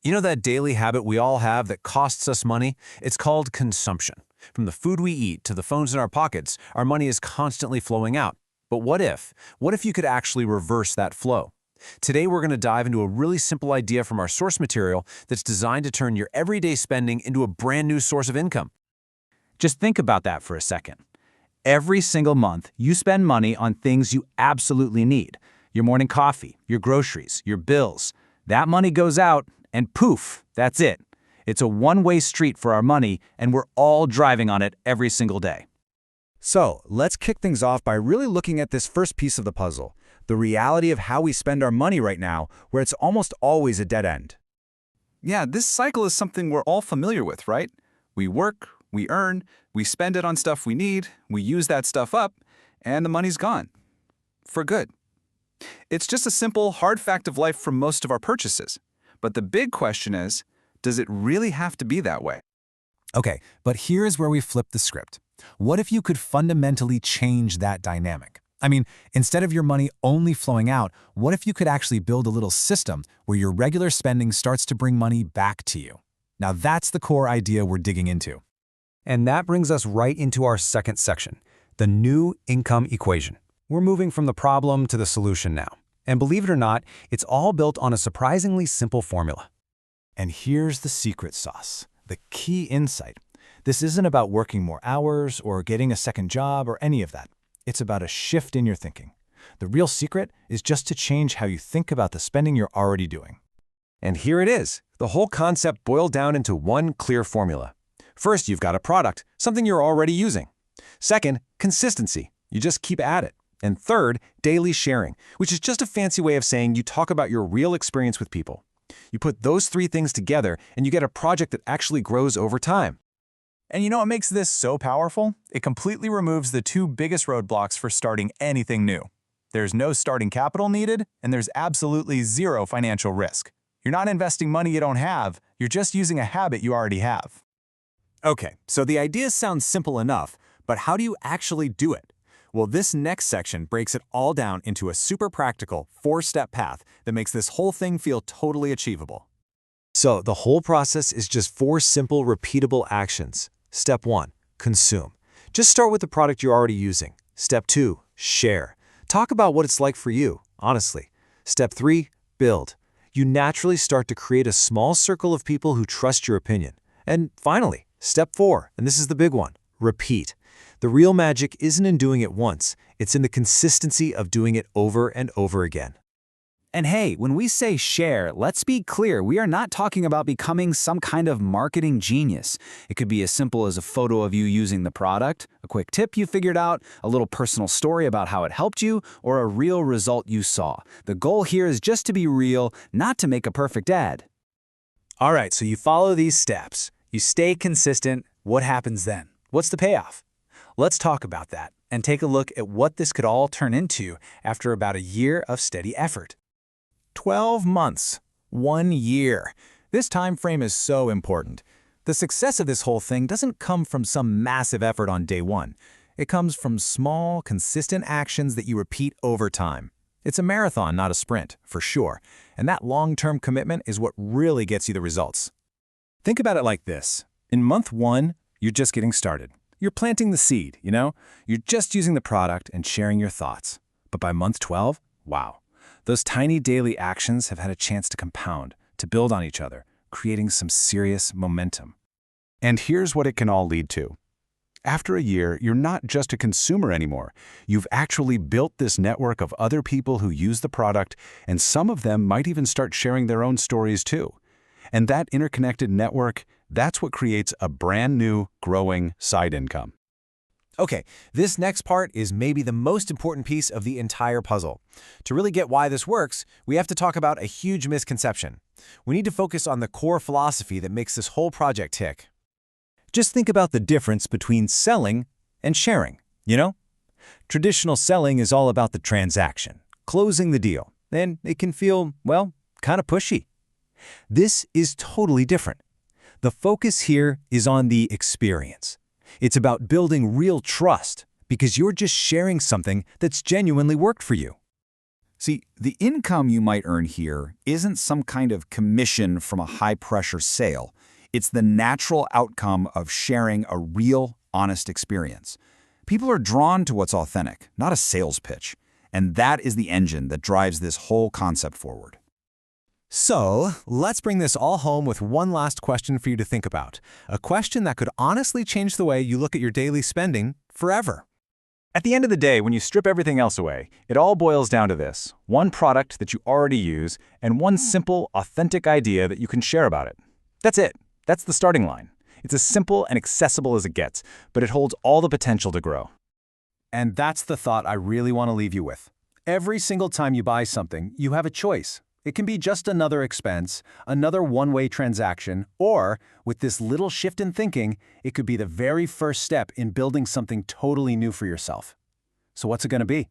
You know that daily habit we all have that costs us money? It's called consumption. From the food we eat to the phones in our pockets, our money is constantly flowing out. But what if? What if you could actually reverse that flow? Today we're going to dive into a really simple idea from our source material that's designed to turn your everyday spending into a brand new source of income. Just think about that for a second. Every single month, you spend money on things you absolutely need. Your morning coffee, your groceries, your bills. That money goes out, and poof, that's it. It's a one-way street for our money, and we're all driving on it every single day. So, let's kick things off by really looking at this first piece of the puzzle, the reality of how we spend our money right now, where it's almost always a dead end. Yeah, this cycle is something we're all familiar with, right? We work, we earn, we spend it on stuff we need, we use that stuff up, and the money's gone. For good. It's just a simple, hard fact of life for most of our purchases. But the big question is, does it really have to be that way? Okay, but here's where we flip the script. What if you could fundamentally change that dynamic? I mean, instead of your money only flowing out, what if you could actually build a little system where your regular spending starts to bring money back to you? Now that's the core idea we're digging into. And that brings us right into our second section, the new income equation. We're moving from the problem to the solution now. And believe it or not, it's all built on a surprisingly simple formula. And here's the secret sauce, the key insight. This isn't about working more hours or getting a second job or any of that. It's about a shift in your thinking. The real secret is just to change how you think about the spending you're already doing. And here it is, the whole concept boiled down into one clear formula. First, you've got a product, something you're already using. Second, consistency. You just keep at it. And third, daily sharing, which is just a fancy way of saying you talk about your real experience with people. You put those three things together and you get a project that actually grows over time. And you know what makes this so powerful? It completely removes the two biggest roadblocks for starting anything new. There's no starting capital needed, and there's absolutely zero financial risk. You're not investing money you don't have, you're just using a habit you already have. Okay, so the idea sounds simple enough, but how do you actually do it? Well, this next section breaks it all down into a super practical, four-step path that makes this whole thing feel totally achievable. So the whole process is just four simple, repeatable actions. Step 1, consume. Just start with the product you're already using. Step 2, share. Talk about what it's like for you, honestly. Step 3, build. You naturally start to create a small circle of people who trust your opinion. And finally, step 4, and this is the big one, repeat. The real magic isn't in doing it once, it's in the consistency of doing it over and over again. And hey, when we say share, let's be clear, we are not talking about becoming some kind of marketing genius. It could be as simple as a photo of you using the product, a quick tip you figured out, a little personal story about how it helped you, or a real result you saw. The goal here is just to be real, not to make a perfect ad. All right, so you follow these steps. You stay consistent. What happens then? What's the payoff? Let's talk about that and take a look at what this could all turn into after about a year of steady effort. 12 months, 1 year. This time frame is so important. The success of this whole thing doesn't come from some massive effort on day one. It comes from small, consistent actions that you repeat over time. It's a marathon, not a sprint, for sure. And that long-term commitment is what really gets you the results. Think about it like this. In month 1, you're just getting started. You're planting the seed, you know? You're just using the product and sharing your thoughts. But by month 12, wow. Those tiny daily actions have had a chance to compound, to build on each other, creating some serious momentum. And here's what it can all lead to. After a year, you're not just a consumer anymore. You've actually built this network of other people who use the product, and some of them might even start sharing their own stories too. And that interconnected network, that's what creates a brand new, growing side income. Okay, this next part is maybe the most important piece of the entire puzzle. To really get why this works, we have to talk about a huge misconception. We need to focus on the core philosophy that makes this whole project tick. Just think about the difference between selling and sharing, you know? Traditional selling is all about the transaction, closing the deal, and it can feel, well, kind of pushy. This is totally different. The focus here is on the experience. It's about building real trust because you're just sharing something that's genuinely worked for you. See, the income you might earn here isn't some kind of commission from a high-pressure sale. It's the natural outcome of sharing a real, honest experience. People are drawn to what's authentic, not a sales pitch. And that is the engine that drives this whole concept forward. So, let's bring this all home with one last question for you to think about. A question that could honestly change the way you look at your daily spending forever. At the end of the day, when you strip everything else away, it all boils down to this: one product that you already use and one simple, authentic idea that you can share about it. That's it. That's the starting line. It's as simple and accessible as it gets, but it holds all the potential to grow. And that's the thought I really want to leave you with. Every single time you buy something, you have a choice. It can be just another expense, another one-way transaction, or, with this little shift in thinking, it could be the very first step in building something totally new for yourself. So what's it going to be?